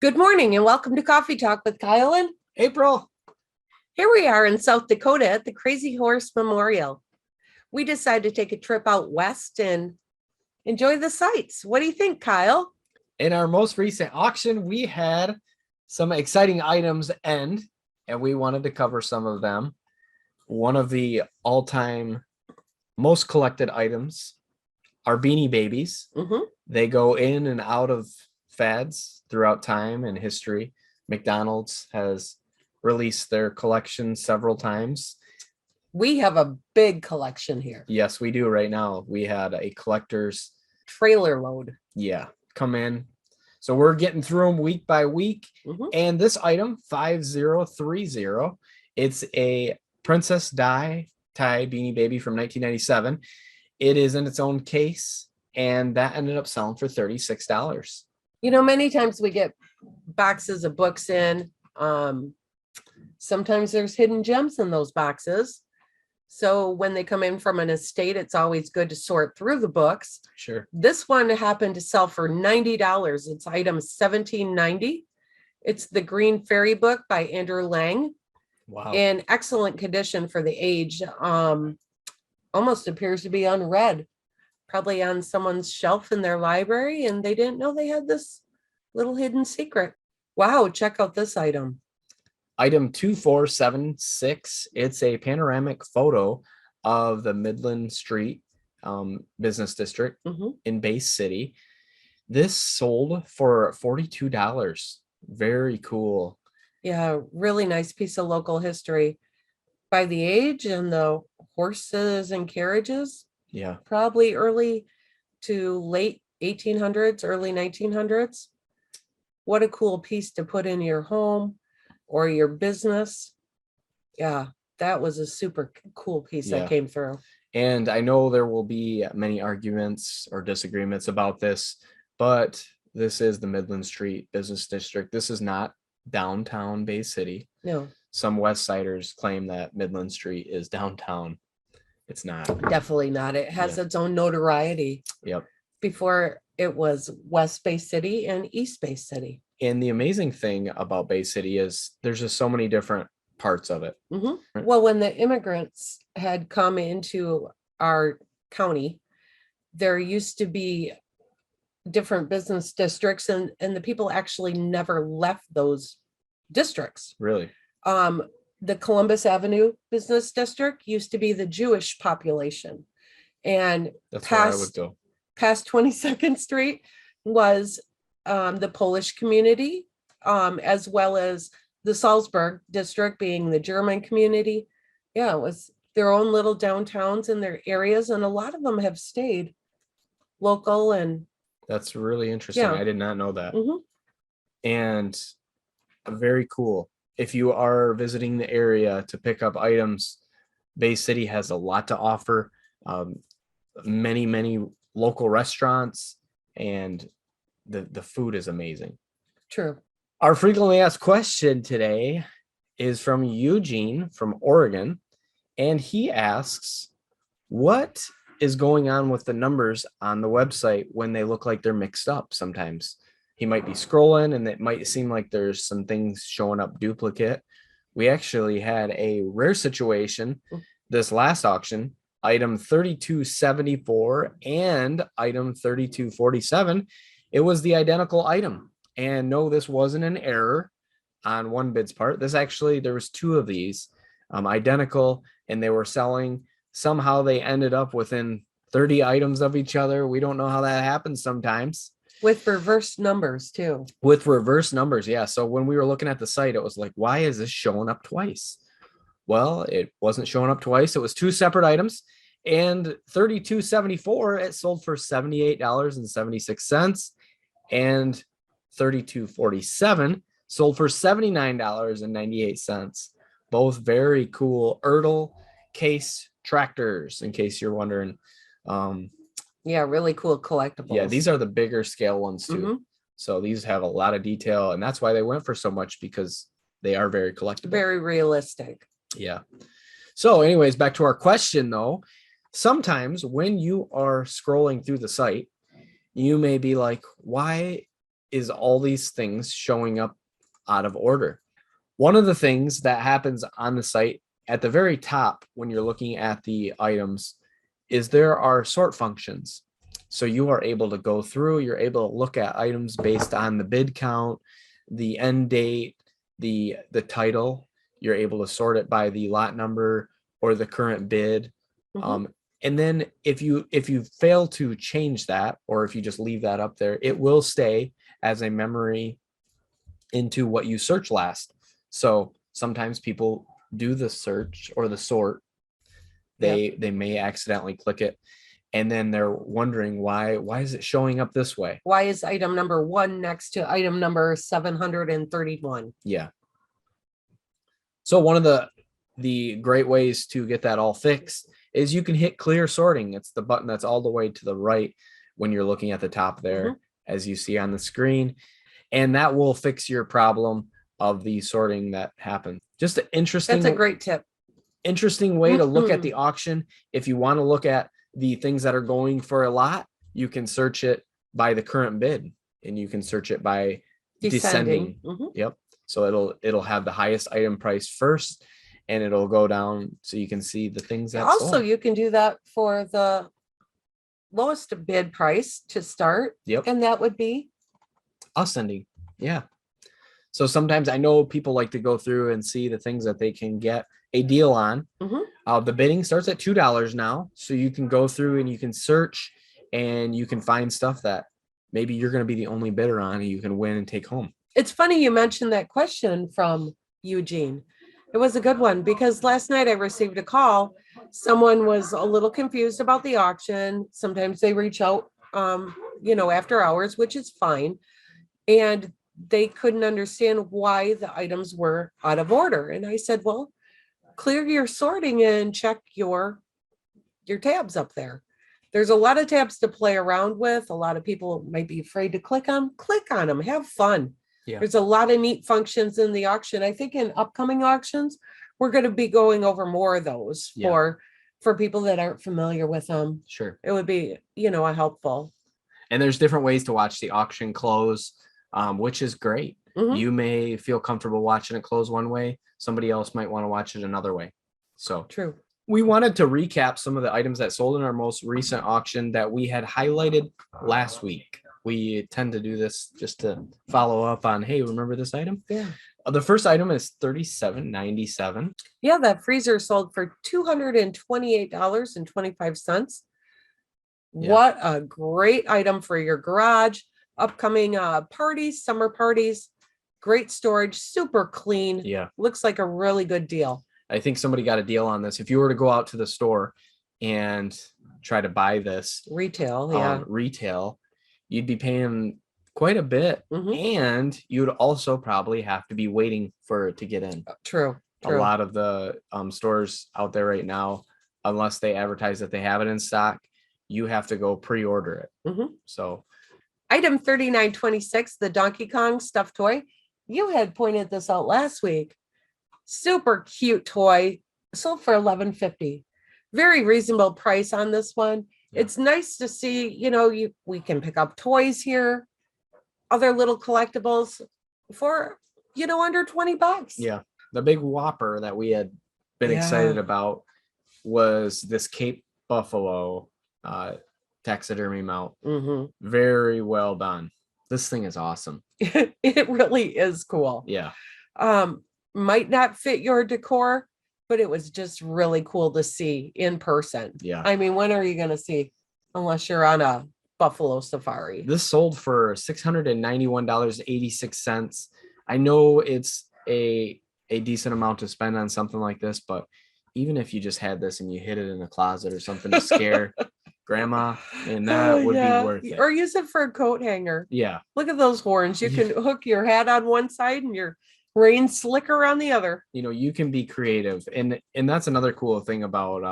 Good morning and welcome to Coffee Talk with Kyle and April. here we are in South Dakota at the Crazy Horse Memorial. We decided to take a trip out west and enjoy the sights. What do you think, Kyle? In our most recent auction, we had some exciting items end, and we wanted to cover some of them. One of the all-time most collected items are Beanie Babies. They go in and out of fads throughout time and history. McDonald's has released their collection several times. We have a big collection here. Yes, we do right now. We had a collector's trailer load. Yeah, come in. So we're getting through them week by week. And this item, 5030, it's a Princess Di tie Beanie Baby from 1997. It is in its own case, and that ended up selling for $36. You know, many times we get boxes of books in. Sometimes there's hidden gems in those boxes. So when they come in from an estate, it's always good to sort through the books. Sure. This one happened to sell for $90. It's item 1790. It's the Green Fairy book by Andrew Lang. Wow. In excellent condition for the age. Almost appears to be unread. Probably on someone's shelf in their library, and they didn't know they had this little hidden secret. Wow, check out this item. Item 2476. It's a panoramic photo of the Midland Street business district in Bay City. This sold for $42. Very cool. Yeah, really nice piece of local history. By the age and the horses and carriages, yeah, probably early to late 1800s, early 1900s. What a cool piece to put in your home or your business. Yeah, that was a super cool piece that came through. And I know there will be many arguments or disagreements about this, but this is the Midland Street business district. This is not downtown Bay City. No. Some West Siders claim that Midland Street is downtown. It's not. Definitely not. It has its own notoriety. Yep. Before it was West Bay City and East Bay City. And the amazing thing about Bay City is there's just so many different parts of it. Well, when the immigrants had come into our county, there used to be different business districts, and the people actually never left those districts. Really? The Columbus Avenue business district used to be the Jewish population, and that's where I would go. Past 22nd Street was the Polish community, as well as the Salzburg district being the German community. Yeah, it was their own little downtowns in their areas, and a lot of them have stayed local. And that's really interesting. I did not know that. And very cool. If you are visiting the area to pick up items, Bay City has a lot to offer. Many local restaurants, and the food is amazing. True. Our frequently asked question today is from Eugene from Oregon, and he asks, what is going on with the numbers on the website when they look like they're mixed up? Sometimes he might be scrolling and it might seem like there's some things showing up duplicate. We actually had a rare situation this last auction. Item 3274 and item 3247, it was the identical item. And no, this wasn't an error on one bid's part. There was two of these identical, and they were selling. Somehow they ended up within 30 items of each other. We don't know how that happens sometimes. With reverse numbers too. With reverse numbers, yeah. So when we were looking at the site, it was like, why is this showing up twice? Well, it wasn't showing up twice. It was two separate items. And 3274, it sold for $78.76. And 3247 sold for $79.98. Both very cool Ertl case tractors, in case you're wondering. Yeah, really cool collectibles. Yeah, these are the bigger scale ones too. So these have a lot of detail, and that's why they went for so much, because they are very collectible. Very realistic. Yeah. So anyways, back to our question though. Sometimes when you are scrolling through the site, you may be like, why is all these things showing up out of order. One of the things that happens on the site at the very top when you're looking at the items is there are sort functions. So you are able to go through, you're able to look at items based on the bid count, the end date, the title. You're able to sort it by the lot number or the current bid. Mhm. And then if you fail to change that, or if you just leave that up there, it will stay as a memory into what you search last. So sometimes people do the search or the sort. They may accidentally click it, and then they're wondering why is it showing up this way? Why is item number 1 next to item number 731? Yeah. So one of the great ways to get that all fixed is you can hit clear sorting. It's the button that's all the way to the right when you're looking at the top there, as you see on the screen. And that will fix your problem of the sorting that happened. Just an That's a great tip. interesting way to look at the auction. If you want to look at the things that are going for a lot, you can search it by the current bid, and you can search it by descending. Yep. So it'll have the highest item price first, and it'll go down so you can see the things that Also, sold. you can do that for the lowest bid price to start. Yep. And that would be Ascending. Yeah. So sometimes I know people like to go through and see the things that they can get a deal on. The bidding starts at $2 now. So you can go through and you can search and you can find stuff that maybe you're going to be the only bidder on and you can win and take home. It's funny you mentioned that question from Eugene. It was a good one because last night I received a call. Someone was a little confused about the auction. Sometimes they reach out, after hours, which is fine. And they couldn't understand why the items were out of order. And I said, well, clear your sorting and check your tabs up there. There's a lot of tabs to play around with. A lot of people might be afraid to click on them, have fun. Yeah. There's a lot of neat functions in the auction. I think in upcoming auctions, we're going to be going over more of those for people that aren't familiar with them. Sure. It would be, a helpful. And there's different ways to watch the auction close, which is great. You may feel comfortable watching it close one way. Somebody else might want to watch it another way. So True. We wanted to recap some of the items that sold in our most recent auction that we had highlighted last week. We tend to do this just to follow up on, hey, remember this item? Yeah. The first item is $37.97. Yeah, that freezer sold for $228.25. Yeah. What a great item for your garage, upcoming parties, summer parties. Great storage, super clean. Yeah. Looks like a really good deal. I think somebody got a deal on this. If you were to go out to the store and try to buy this retail, you'd be paying quite a bit. Mhm. And you'd also probably have to be waiting for it to get in. True. A lot of the stores out there right now, unless they advertise that they have it in stock, you have to go pre-order it. Mhm. So item 3926, the Donkey Kong stuffed toy. You had pointed this out last week. Super cute toy, sold for $11.50. Very reasonable price on this one. Yeah. It's nice to see, we can pick up toys here, other little collectibles for, under $20. Yeah. The big whopper that we had been excited about was this Cape Buffalo taxidermy mount. Very well done. This thing is awesome. It really is cool. Yeah. Might not fit your decor, but it was just really cool to see in person. Yeah. I mean, when are you going to see, unless you're on a buffalo safari? This sold for $691.86. I know it's a decent amount to spend on something like this, but even if you just had this and you hid it in a closet or something to scare grandma, and that would be worth it. Or use it for a coat hanger. Yeah. Look at those horns. You can hook your hat on one side and your rain slicker on the other. You can be creative. And that's another cool thing about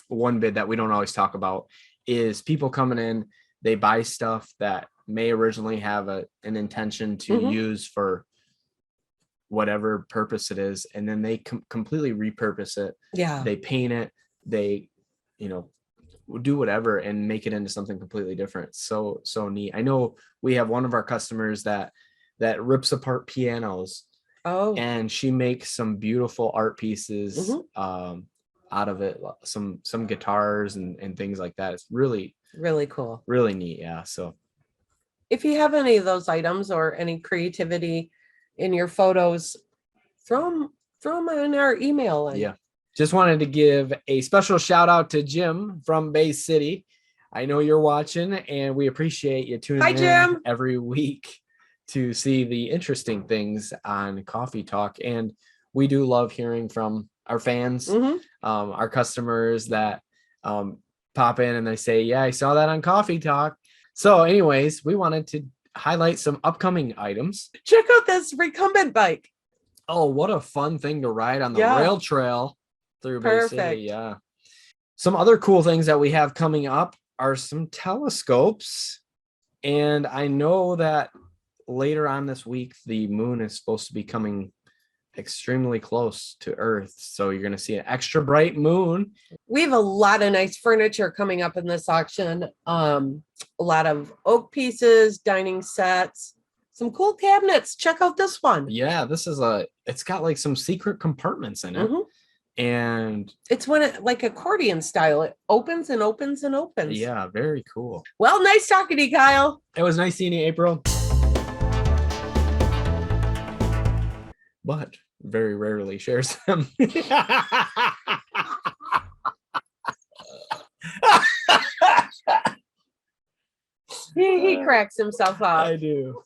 one bid that we don't always talk about is people coming in, they buy stuff that may originally have an intention to use for whatever purpose it is, and then they completely repurpose it. Yeah. They paint it, they do whatever and make it into something completely different. So neat. I know we have one of our customers that rips apart pianos, Oh, and she makes some beautiful art pieces Mhm. out of it, some guitars and things like that. It's really really cool. really neat. Yeah, so If you have any of those items or any creativity in your photos, throw them in our email. yeah, just wanted to give a special shout out to Jim from Bay City. I know you're watching, and we appreciate you tuning Hi, in Jim. every week to see the interesting things on Coffee Talk. And we do love hearing from our fans, Mhm. our customers that pop in and they say, yeah, I saw that on Coffee Talk. So anyways, we wanted to highlight some upcoming items. Check out this recumbent bike. Oh, what a fun thing to ride on the Yeah. rail trail through Bay City. Perfect. Yeah. Some other cool things that we have coming up are some telescopes. And I know that later on this week, the moon is supposed to be coming extremely close to Earth. So you're going to see an extra bright moon. We have a lot of nice furniture coming up in this auction. A lot of oak pieces, dining sets, some cool cabinets. Check out this one. Yeah, it's got like some secret compartments in it. Mhm. And It's like accordion style. It opens and opens and opens. yeah, very cool. Well, nice talking to you, Kyle. It was nice seeing you, April. But very rarely shares them. He cracks himself up. I do.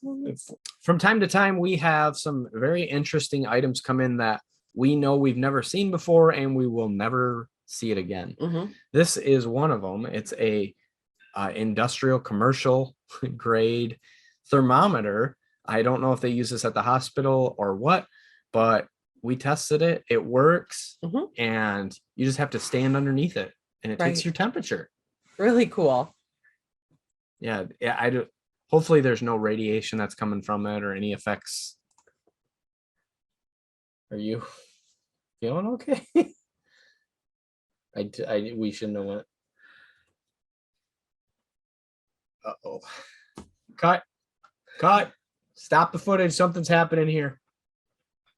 From time to time, we have some very interesting items come in that we know we've never seen before, and we will never see it again. Mhm. This is one of them. It's a industrial commercial grade thermometer. I don't know if they use this at the hospital or what, but we tested it. It works, Mhm. and you just have to stand underneath it, and it takes Right. your temperature. Really cool. Yeah, I do. Hopefully, there's no radiation that's coming from it or any effects. Are you feeling okay? We should know it. Uh-oh. Cut. Stop the footage. Something's happening here.